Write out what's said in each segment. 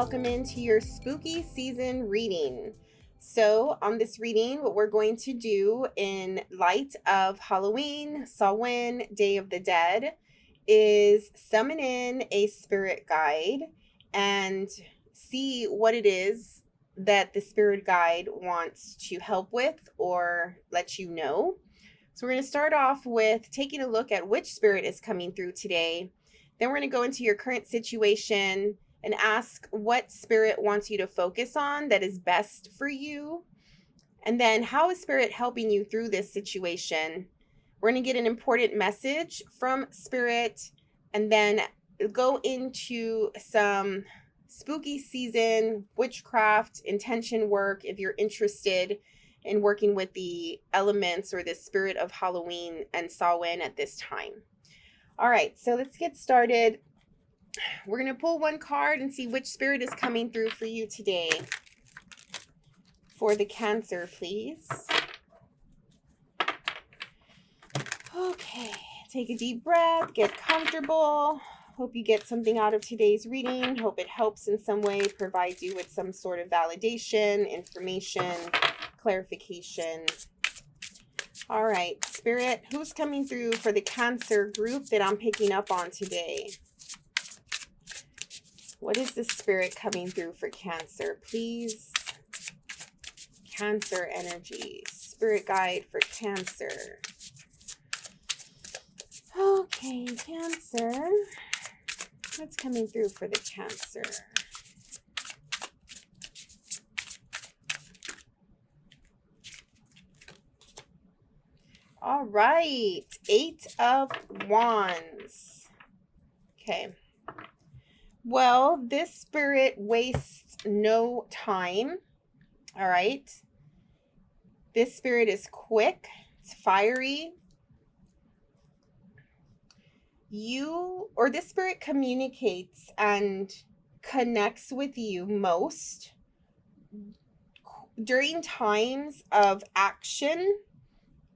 welcome into your spooky season reading. So on this reading, what we're going to do in light of Halloween, Samhain, Day of the Dead, is summon in a spirit guide and see what it is that the spirit guide wants to help with or let you know. So we're going to start off with taking a look at which spirit is coming through today. Then we're going to go into your current situation and ask what spirit wants you to focus on that is best for you. And then how is spirit helping you through this situation? We're going to get an important message from spirit and then go into some spooky season witchcraft intention work if you're interested in working with the elements or the spirit of Halloween and Samhain at this time. All right, so let's get started. We're going to pull one card and see which spirit is coming through for you today. For the Cancer, please. Okay, take a deep breath, get comfortable. Hope you get something out of today's reading. Hope it helps in some way, provides you with some sort of validation, information, clarification. All right, Spirit, who's coming through for the Cancer group that I'm picking up on today? What is the Spirit coming through for Cancer, please? Cancer energy, Spirit guide for Cancer. Okay, Cancer. What's coming through for the Cancer? All right, 8 of Wands. Okay. Well, this spirit wastes no time. All right. This spirit is quick. It's fiery. This spirit communicates and connects with you most during times of action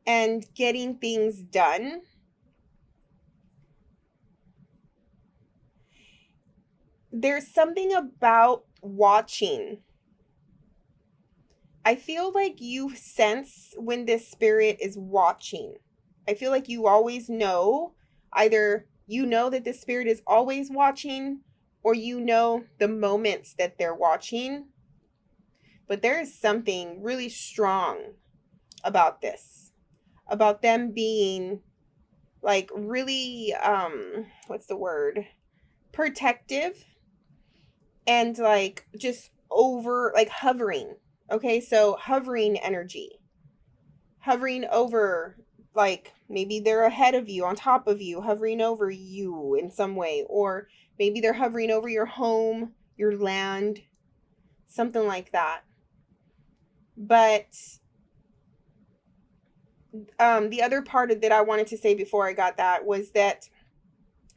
and getting things done. There's something about watching. I feel like you sense when this spirit is watching. I feel like you always know, either you know that the spirit is always watching or you know the moments that they're watching. But there is something really strong about this, about them being like really, what's the word? Protective and like just over, like hovering. Okay, so hovering energy, hovering over, like maybe they're ahead of you, on top of you, hovering over you in some way, or maybe they're hovering over your home, your land, something like that. But the other part of that I wanted to say before I got that was that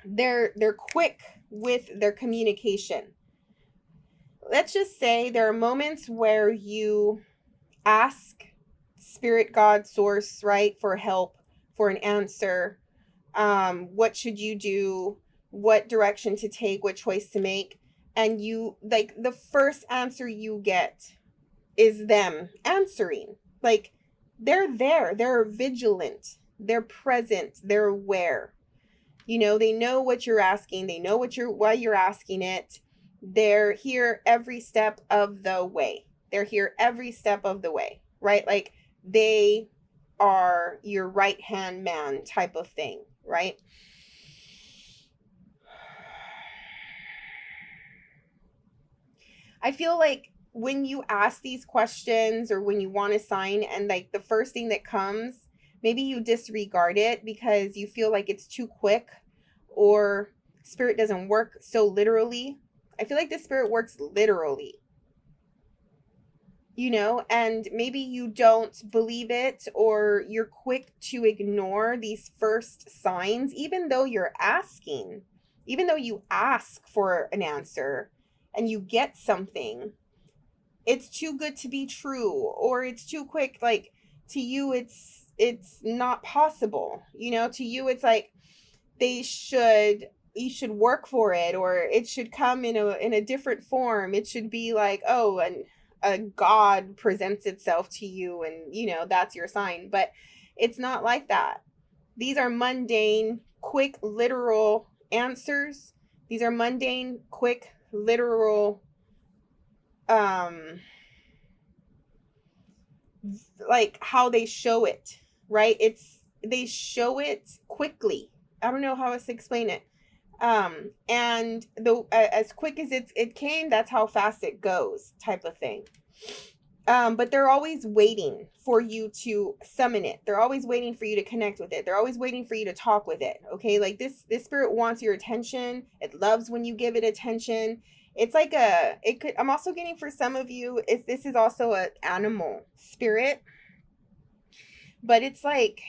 they're quick with their communication. Let's just say there are moments where you ask spirit, God, source, right, for help, for an answer. What should you do? What direction to take? What choice to make? And you, like, the first answer you get is them answering. Like, they're there. They're vigilant. They're present. They're aware. You know, they know what you're asking. They know why you're asking it. They're here every step of the way. They're here every step of the way, right? Like they are your right-hand man type of thing, right? I feel like when you ask these questions or when you want a sign and like the first thing that comes, maybe you disregard it because you feel like it's too quick or spirit doesn't work so literally. I feel like the spirit works literally, you know, and maybe you don't believe it or you're quick to ignore these first signs, even though you're asking, even though you ask for an answer and you get something. It's too good to be true, or it's too quick. Like to you, it's not possible, you know, to you, it's like they should you should work for it, or it should come in a different form. It should be like, oh, and a god presents itself to you, and that's your sign. But it's not like that. These are mundane, quick, literal answers. These are mundane, quick, literal, um like how they show it, right? They show it quickly. I don't know how else to explain it. And the as quick as it came, that's how fast it goes, type of thing. But they're always waiting for you to summon it. They're always waiting for you to connect with it. They're always waiting for you to talk with it. Okay, like this spirit wants your attention. It loves when you give it attention. It's like it could. I'm also getting, for some of you, if this is also an animal spirit, but it's like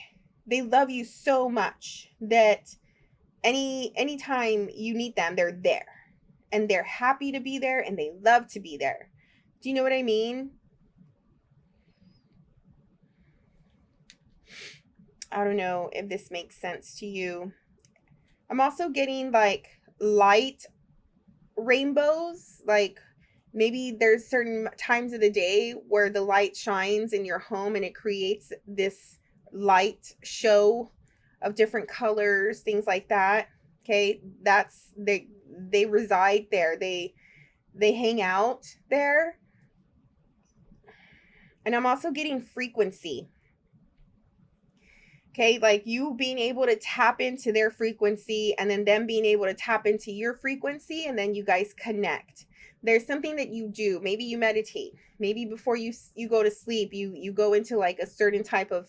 they love you so much that anytime you need them, they're there, and they're happy to be there, and they love to be there. Do you know what I mean? I don't know if this makes sense to you. I'm also getting like light rainbows. Like maybe there's certain times of the day where the light shines in your home and it creates this light show of different colors, things like that. Okay, that's they reside there. They hang out there. And I'm also getting frequency. Okay, like you being able to tap into their frequency, and then them being able to tap into your frequency, and then you guys connect. There's something that you do. Maybe you meditate. Maybe before you go to sleep, you go into like a certain type of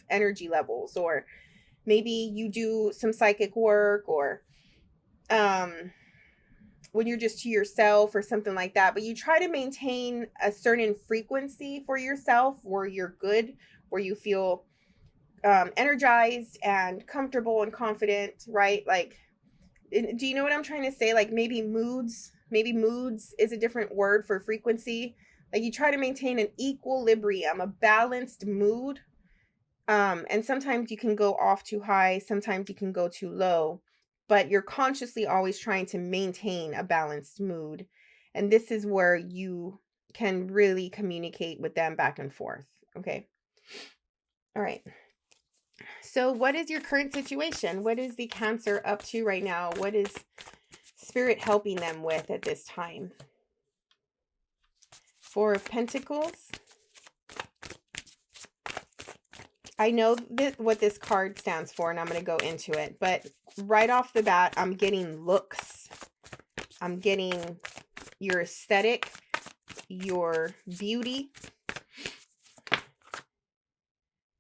energy levels, or maybe you do some psychic work, or when you're just to yourself or something like that. But you try to maintain a certain frequency for yourself where you're good, where you feel energized and comfortable and confident, right? Like, do you know what I'm trying to say? Like maybe moods is a different word for frequency. Like you try to maintain an equilibrium, a balanced mood. And sometimes you can go off too high, sometimes you can go too low, but you're consciously always trying to maintain a balanced mood. And this is where you can really communicate with them back and forth. Okay. All right. So what is your current situation? What is the Cancer up to right now? What is Spirit helping them with at this time? Four of Pentacles. I know what this card stands for, and I'm going to go into it. But right off the bat, I'm getting looks. I'm getting your aesthetic, your beauty.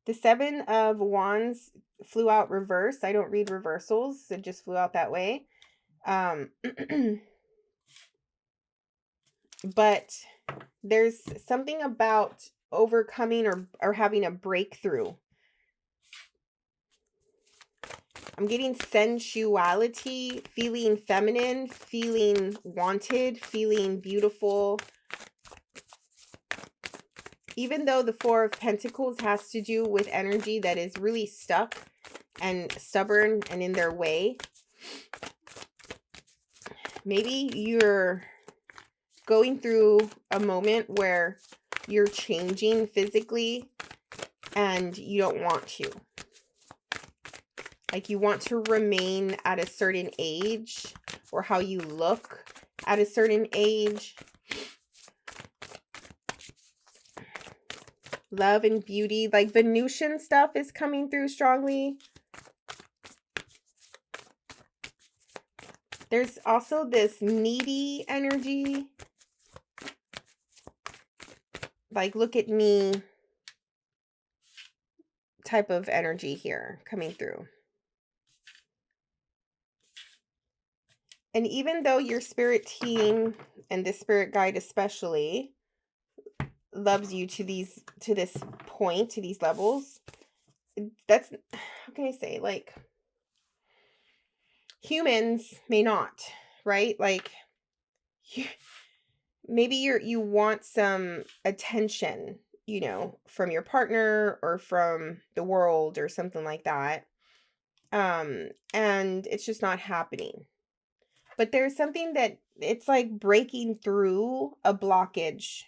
The Seven of Wands flew out reverse. I don't read reversals. It just flew out that way. But there's something about overcoming or having a breakthrough. I'm getting sensuality, feeling feminine, feeling wanted, feeling beautiful. Even though the Four of Pentacles has to do with energy that is really stuck and stubborn and in their way. Maybe you're going through a moment where you're changing physically and you don't want to. Like you want to remain at a certain age, or how you look at a certain age. Love and beauty, like Venusian stuff is coming through strongly. There's also this needy energy. Like, look at me type of energy here coming through. And even though your spirit team and the spirit guide especially loves you to this point, to these levels, that's, how can I say, like, humans may not, right? Like, maybe you want some attention, from your partner or from the world or something like that. And it's just not happening. But there's something that it's like breaking through a blockage.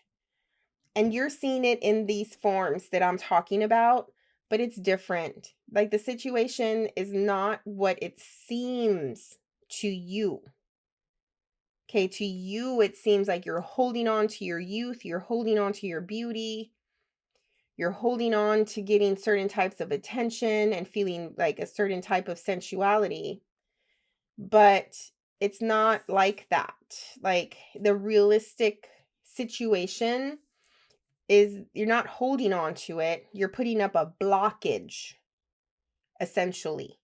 And you're seeing it in these forms that I'm talking about, but it's different. Like the situation is not what it seems to you. Okay, to you, it seems like you're holding on to your youth, you're holding on to your beauty, you're holding on to getting certain types of attention and feeling like a certain type of sensuality. But it's not like that. Like the realistic situation is you're not holding on to it, you're putting up a blockage, essentially.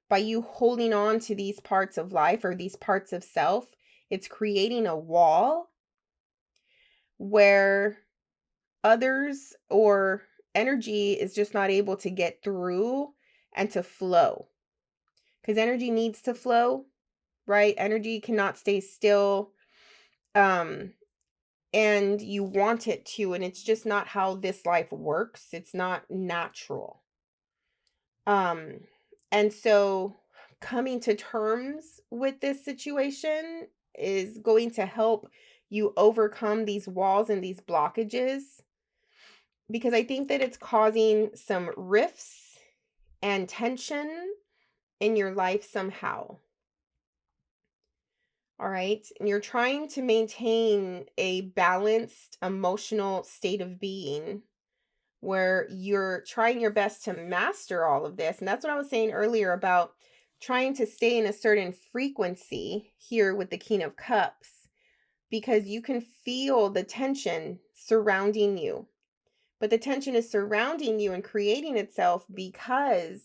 By you holding on to these parts of life or these parts of self, it's creating a wall where others or energy is just not able to get through and to flow. Because energy needs to flow, right? Energy cannot stay still. And you want it to, and it's just not how this life works. It's not natural. And so coming to terms with this situation is going to help you overcome these walls and these blockages, because I think that it's causing some rifts and tension in your life somehow. All right. And you're trying to maintain a balanced emotional state of being where you're trying your best to master all of this. And that's what I was saying earlier about trying to stay in a certain frequency here with the King of Cups, because you can feel the tension surrounding you. But the tension is surrounding you and creating itself because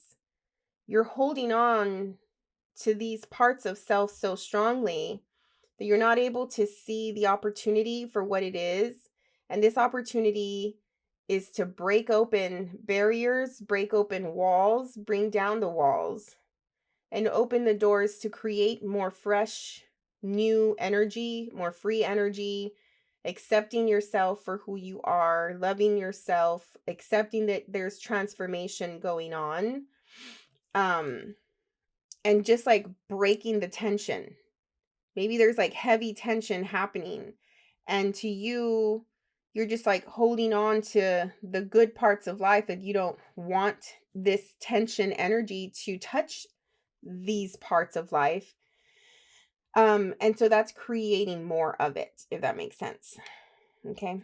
you're holding on to these parts of self so strongly that you're not able to see the opportunity for what it is. And this opportunity is to break open barriers, break open walls, bring down the walls, and open the doors to create more fresh, new energy, more free energy, accepting yourself for who you are, loving yourself, accepting that there's transformation going on. And just like breaking the tension. Maybe there's like heavy tension happening, and to you, you're just like holding on to the good parts of life, and you don't want this tension energy to touch these parts of life. And so that's creating more of it, if that makes sense. Okay.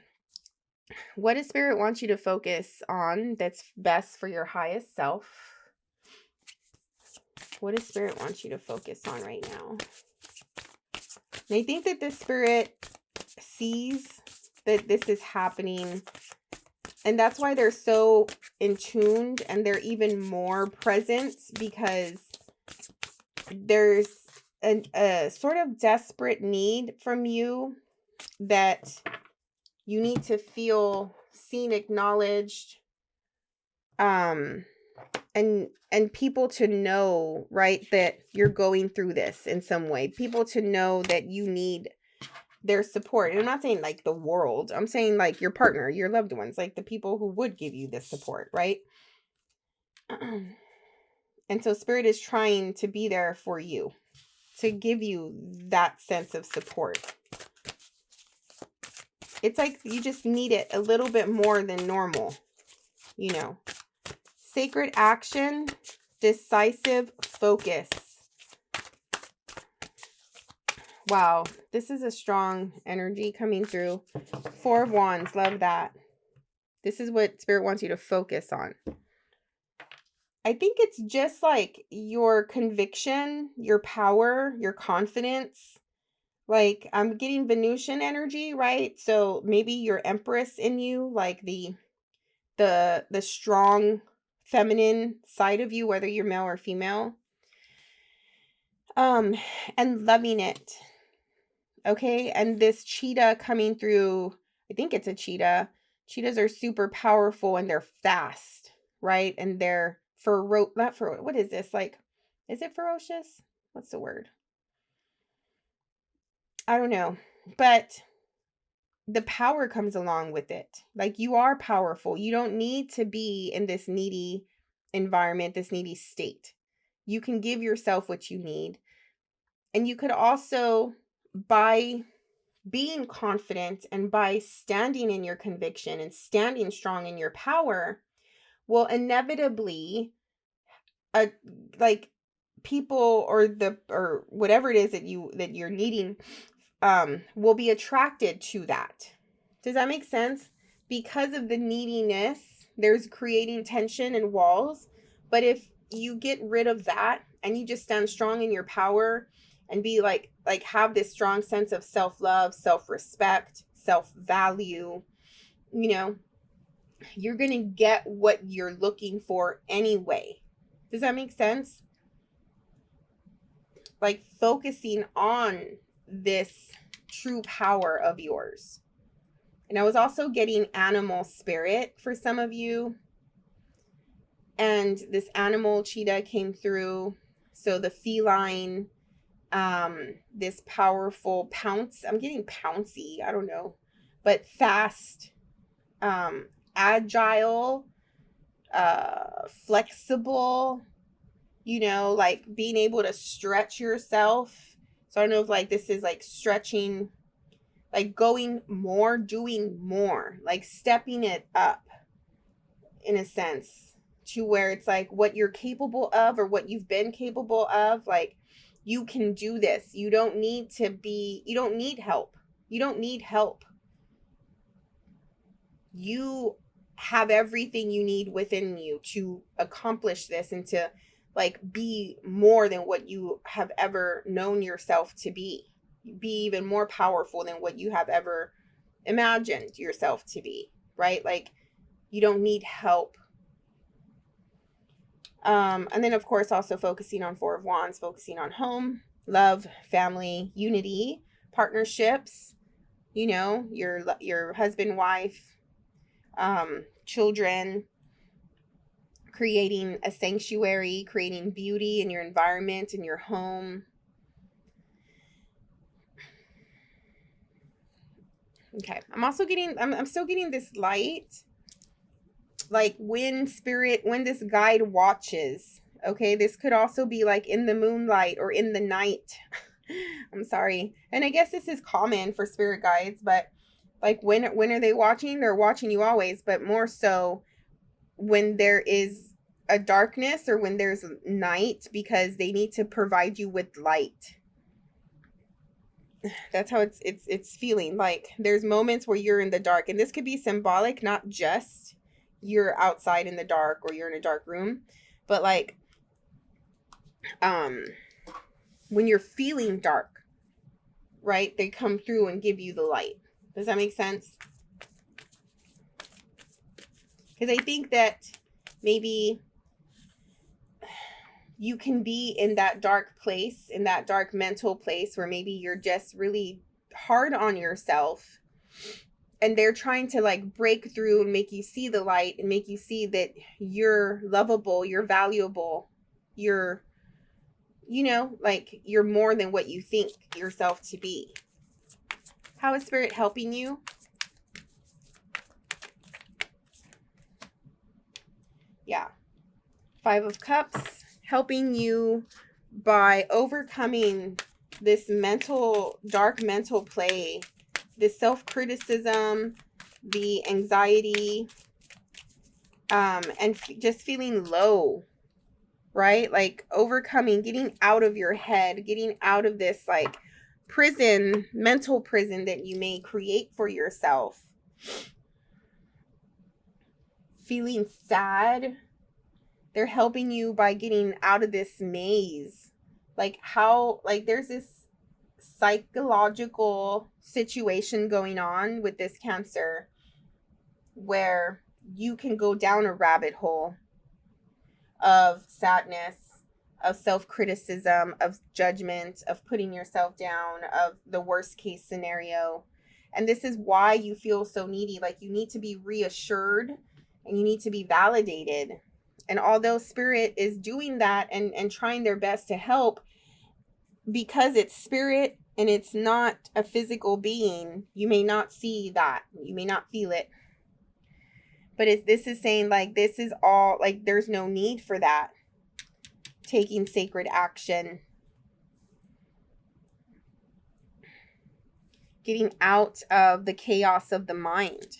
What does Spirit want you to focus on that's best for your highest self? What does Spirit want you to focus on right now? And I think that the Spirit sees that this is happening, and that's why they're so in tuned and they're even more present, because there's a sort of desperate need from you that you need to feel seen, acknowledged, and people to know, right, that you're going through this in some way. People to know that you need their support. And I'm not saying like the world. I'm saying like your partner, your loved ones, like the people who would give you this support, right? And so Spirit is trying to be there for you, to give you that sense of support. It's like you just need it a little bit more than normal, you know. Sacred action, decisive focus. Wow, this is a strong energy coming through. 4 of Wands, love that. This is what Spirit wants you to focus on. I think it's just like your conviction, your power, your confidence. Like I'm getting Venusian energy, right? So maybe your Empress in you, like the strong feminine side of you, whether you're male or female. And loving it. Okay, and this cheetah coming through, I think it's a cheetah. Cheetahs are super powerful and they're fast, right? And they're what is this? Like, is it ferocious? What's the word? I don't know. But the power comes along with it. Like you are powerful. You don't need to be in this needy environment, this needy state. You can give yourself what you need. And you could also, by being confident and by standing in your conviction and standing strong in your power, will inevitably, uh, like people or whatever it is that you're needing, will be attracted to that. Does that make sense? Because of the neediness, there's creating tension and walls. But if you get rid of that and you just stand strong in your power and be like have this strong sense of self-love, self-respect, self-value, you know, you're going to get what you're looking for anyway. Does that make sense? Like focusing on this true power of yours. And I was also getting animal spirit for some of you. And this animal cheetah came through. So the feline, this powerful pounce. I'm getting pouncy. I don't know. But fast, agile, flexible, you know, like being able to stretch yourself. So I don't know if like this is like stretching, like going more, doing more, like stepping it up in a sense to where it's like what you're capable of or what you've been capable of. Like you can do this. You don't need help. You don't need help. You have everything you need within you to accomplish this and to like be more than what you have ever known yourself to be even more powerful than what you have ever imagined yourself to be, right? Like you don't need help. And then of course also focusing on Four of Wands, focusing on home, love, family, unity, partnerships, you know, your husband, wife, children, creating a sanctuary, creating beauty in your environment, in your home. Okay, I'm still getting this light, like when this guide watches. Okay, this could also be like in the moonlight or in the night. I'm sorry. And I guess this is common for spirit guides, but like when are they watching? They're watching you always, but more so when there is a darkness or when there's night, because they need to provide you with light. That's how it's feeling. Like there's moments where you're in the dark, and this could be symbolic, not just you're outside in the dark or you're in a dark room, but like when you're feeling dark, right? They come through and give you the light. Does that make sense? Because I think that maybe you can be in that dark place, in that dark mental place where maybe you're just really hard on yourself, and they're trying to like break through and make you see the light and make you see that you're lovable, you're valuable, you're, you know, like you're more than what you think yourself to be. How is Spirit helping you? Yeah. Five of Cups, helping you by overcoming this dark mental play, this self-criticism, the anxiety, and just feeling low, right? Like overcoming, getting out of your head, getting out of this like mental prison that you may create for yourself. Feeling sad. They're helping you by getting out of this maze. Like there's this psychological situation going on with this Cancer where you can go down a rabbit hole of sadness, of self-criticism, of judgment, of putting yourself down, of the worst case scenario. And this is why you feel so needy. Like you need to be reassured and you need to be validated. And although Spirit is doing that and trying their best to help, because it's Spirit and it's not a physical being, you may not see that. You may not feel it. But this is saying like this is all, like there's no need for that. Taking sacred action. getting out of the chaos of the mind.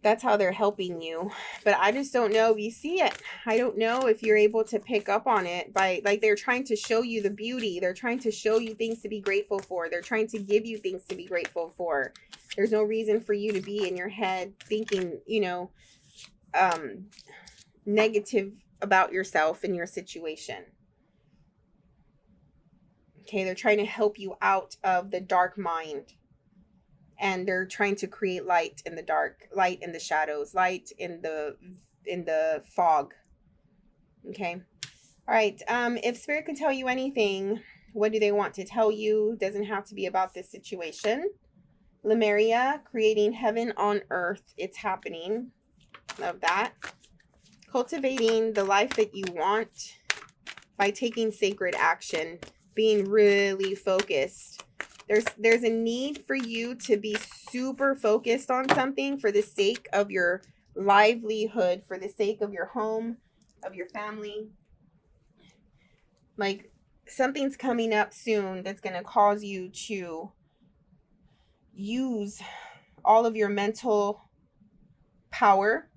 That's how they're helping you. But I just don't know if you see it. I don't know if you're able to pick up on it by, like, they're trying to show you the beauty. They're trying to show you things to be grateful for. They're trying to give you things to be grateful for. There's no reason for you to be in your head thinking, negative about yourself and your situation. Okay, they're trying to help you out of the dark mind. And they're trying to create light in the dark, light in the shadows, light in the fog. Okay. All right. If Spirit can tell you anything, what do they want to tell you? Doesn't have to be about this situation. Lemuria, creating heaven on earth. It's happening. Love that. Cultivating the life that you want by taking sacred action, being really focused. There's a need for you to be super focused on something for the sake of your livelihood, for the sake of your home, of your family. Like, something's coming up soon that's going to cause you to use all of your mental power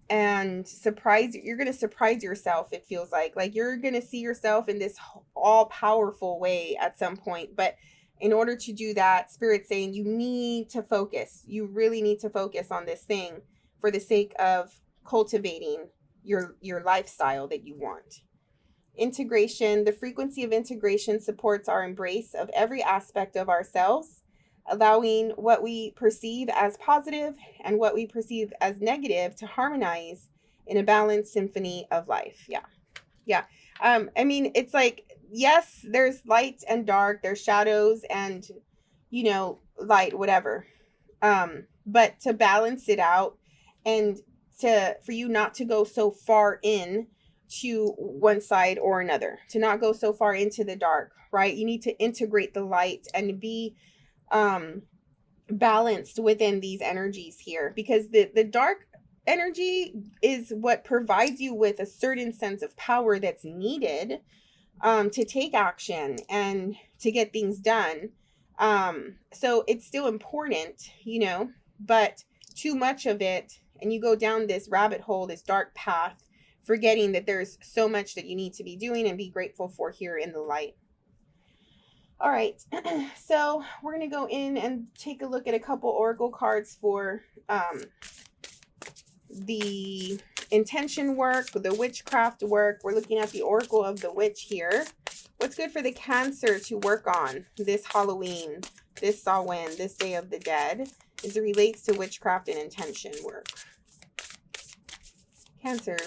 and you're going to surprise yourself. It feels like you're going to see yourself in this all powerful way at some point. But in order to do that, Spirit's saying you need to focus. You really need to focus on this thing for the sake of cultivating your lifestyle that you want. Integration, the frequency of integration supports our embrace of every aspect of ourselves, allowing what we perceive as positive and what we perceive as negative to harmonize in a balanced symphony of life. Yeah. I mean, it's like, yes, there's light and dark, there's shadows and, light, whatever. But to balance it out and for you not to go so far in to one side or another, to not go so far into the dark, right? You need to integrate the light and be balanced within these energies here, because the dark energy is what provides you with a certain sense of power that's needed to take action and to get things done. So it's still important, but too much of it, and you go down this rabbit hole, this dark path, forgetting that there's so much that you need to be doing and be grateful for here in the light. All right, so we're going to go in and take a look at a couple oracle cards for the intention work, the witchcraft work. We're looking at the oracle of the witch here. What's good for the Cancer to work on this Halloween, this Samhain, this Day of the Dead, as it relates to witchcraft and intention work? Cancer.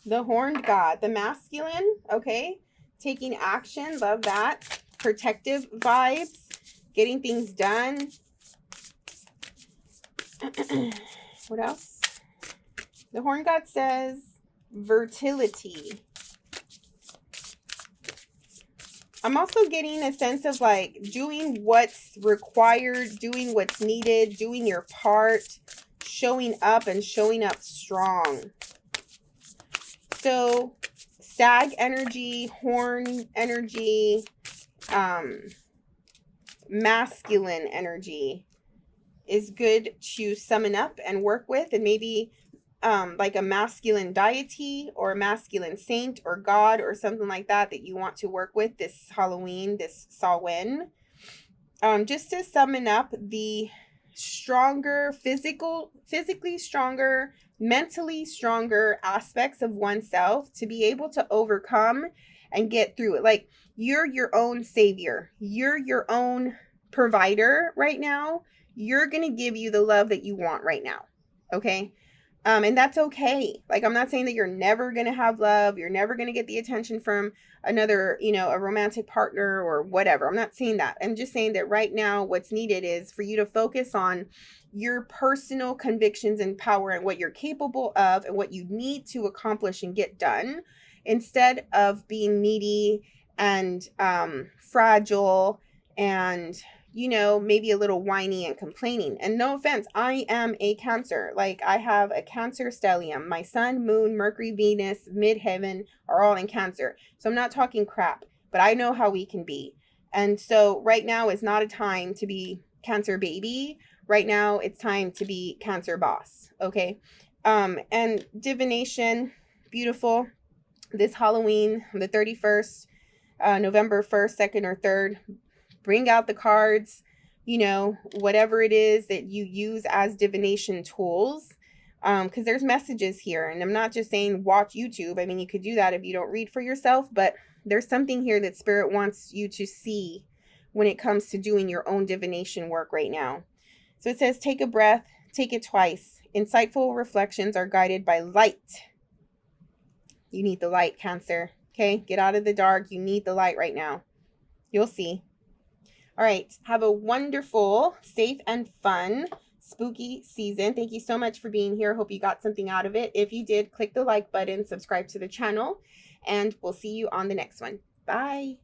The Horned God, the masculine, okay? Taking action, love that. Protective vibes, getting things done. What else? The Horned God says fertility. I'm also getting a sense of like doing what's required, doing what's needed, doing your part, showing up and showing up strong. So Sag energy, horn energy, masculine energy is good to summon up and work with, and maybe like a masculine deity or a masculine saint or god or something like that you want to work with this Halloween, this Samhain, just to summon up the stronger, physically stronger, mentally stronger aspects of oneself to be able to overcome and get through it. Like, you're your own savior. You're your own provider right now. You're going to give you the love that you want right now. Okay? And that's okay. Like, I'm not saying that you're never going to have love. You're never going to get the attention from another, a romantic partner or whatever. I'm not saying that. I'm just saying that right now what's needed is for you to focus on your personal convictions and power and what you're capable of and what you need to accomplish and get done, instead of being needy and fragile and, you know, maybe a little whiny and complaining. And no offense, I am a Cancer. Like, I have a Cancer stellium. My sun, moon, Mercury, Venus, midheaven are all in Cancer. So I'm not talking crap, but I know how we can be. And so right now is not a time to be Cancer baby. Right now it's time to be Cancer boss. Okay. And divination, beautiful. This Halloween, the 31st, November 1st, 2nd, or 3rd, bring out the cards, you know, whatever it is that you use as divination tools, because there's messages here. And I'm not just saying watch YouTube. I mean, you could do that if you don't read for yourself, but there's something here that Spirit wants you to see when it comes to doing your own divination work right now. So it says, take a breath, take it twice. Insightful reflections are guided by light. You need the light, Cancer. Okay, get out of the dark. You need the light right now. You'll see. All right, have a wonderful, safe, and fun spooky season. Thank you so much for being here. Hope you got something out of it. If you did, click the like button, subscribe to the channel, and we'll see you on the next one. Bye.